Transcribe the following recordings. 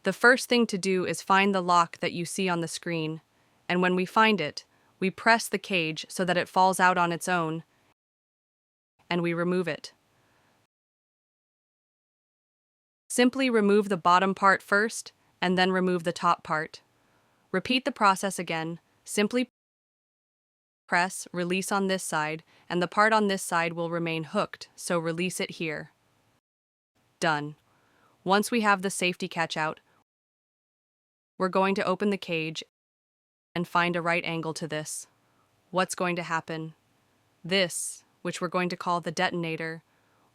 The first thing to do is find the lock that you see on the screen, and when we find it, we press the cage so that it falls out on its own, and we remove it. Simply remove the bottom part first, and then remove the top part. Repeat the process again. Simply press release on this side, and the part on this side will remain hooked, so release it here. Done. Once we have the safety catch out, we're going to open the cage and find a right angle to this. What's going to happen? This, which we're going to call the detonator,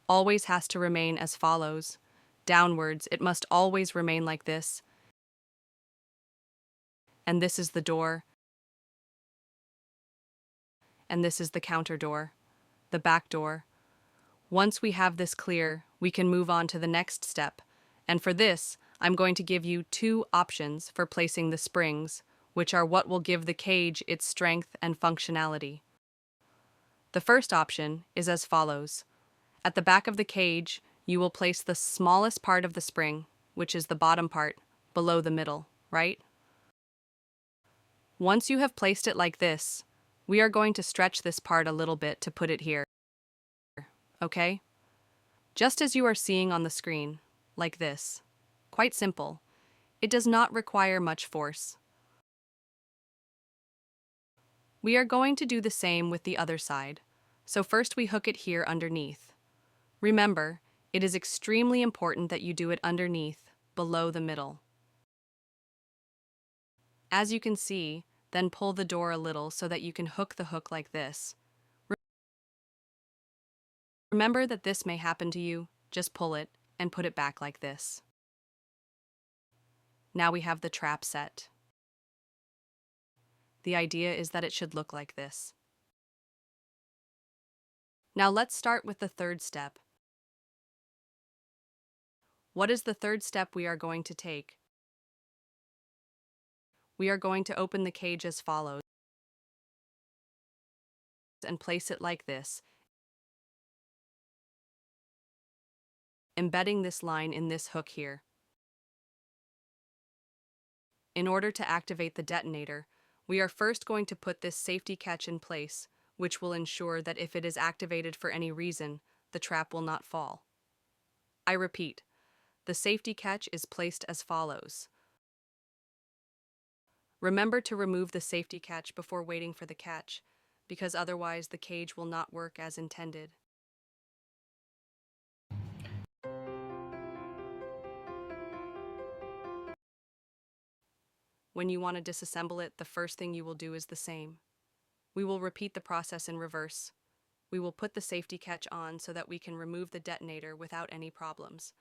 always has to remain as follows. Downwards, it must always remain like this. And this is the door. And this is the counter door, the back door. Once we have this clear, we can move on to the next step. And for this, I'm going to give you two options for placing the springs, which are what will give the cage its strength and functionality. The first option is as follows. At the back of the cage, you will place the smallest part of the spring, which is the bottom part, below the middle, right? Once you have placed it like this, we are going to stretch this part a little bit to put it here, okay? Just as you are seeing on the screen, like this. Quite simple. It does not require much force. We are going to do the same with the other side. So first we hook it here underneath. Remember, it is extremely important that you do it underneath, below the middle. As you can see, then pull the door a little so that you can hook the hook like this. Remember that this may happen to you, just pull it and put it back like this. Now we have the trap set. The idea is that it should look like this. Now let's start with the third step. What is the third step we are going to take? We are going to open the cage as follows and place it like this, embedding this line in this hook here. In order to activate the detonator, we are first going to put this safety catch in place, which will ensure that if it is activated for any reason, the trap will not fall. I repeat, the safety catch is placed as follows. Remember to remove the safety catch before waiting for the catch, because otherwise the cage will not work as intended. When you want to disassemble it, the first thing you will do is the same. We will repeat the process in reverse. We will put the safety catch on so that we can remove the detonator without any problems.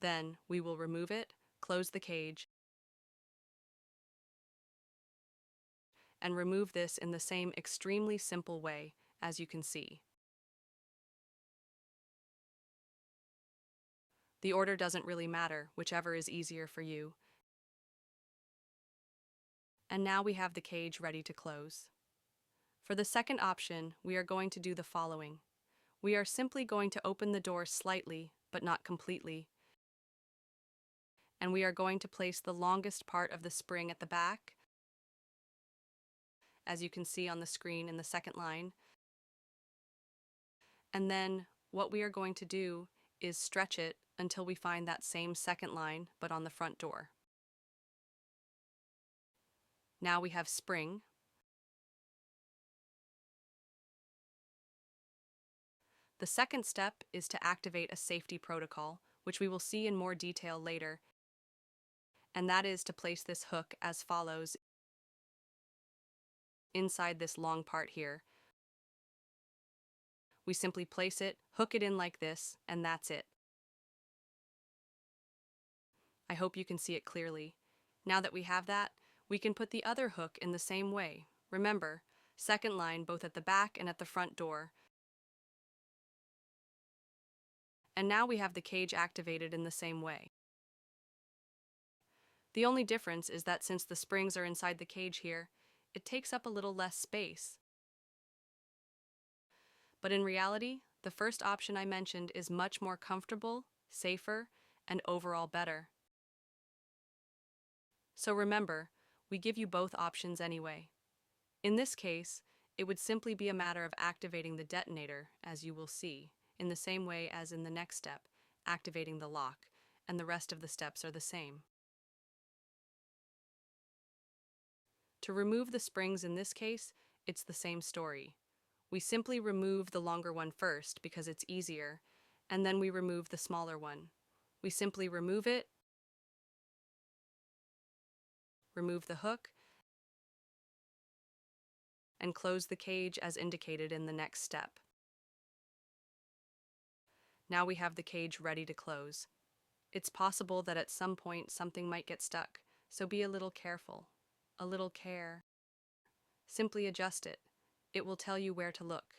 Then, we will remove it, close the cage, and remove this in the same extremely simple way, as you can see. The order doesn't really matter, whichever is easier for you. And now we have the cage ready to close. For the second option, we are going to do the following. We are simply going to open the door slightly, but not completely. And we are going to place the longest part of the spring at the back, as you can see on the screen in the second line. And then what we are going to do is stretch it until we find that same second line, but on the front door. Now we have spring. The second step is to activate a safety protocol, which we will see in more detail later, and that is to place this hook as follows inside this long part here. We simply place it, hook it in like this, and that's it. I hope you can see it clearly. Now that we have that, we can put the other hook in the same way. Remember, second line both at the back and at the front door. And now we have the cage activated in the same way. The only difference is that since the springs are inside the cage here, it takes up a little less space. But in reality, the first option I mentioned is much more comfortable, safer, and overall better. So remember, we give you both options anyway. In this case, it would simply be a matter of activating the detonator, as you will see, in the same way as in the next step, activating the lock, and the rest of the steps are the same. To remove the springs in this case, it's the same story. We simply remove the longer one first because it's easier, and then we remove the smaller one. We simply remove it, remove the hook, and close the cage as indicated in the next step. Now we have the cage ready to close. It's possible that at some point something might get stuck, so be a little careful. A little care. Simply adjust it. It will tell you where to look.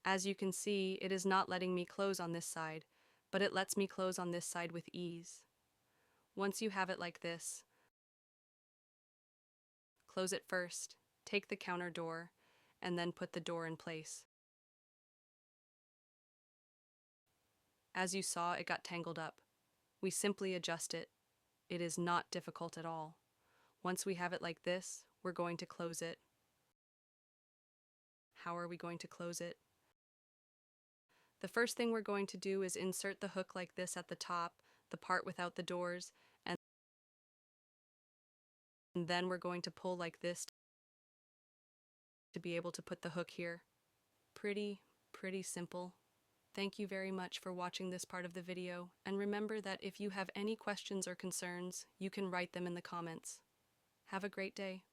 As you can see, it is not letting me close on this side, but it lets me close on this side with ease. Once you have it like this, close it first, take the counter door, and then put the door in place. As you saw, it got tangled up. We simply adjust it. It is not difficult at all. Once we have it like this, we're going to close it. How are we going to close it? The first thing we're going to do is insert the hook like this at the top, the part without the doors, and then we're going to pull like this to be able to put the hook here. Pretty simple. Thank you very much for watching this part of the video, and remember that if you have any questions or concerns, you can write them in the comments. Have a great day.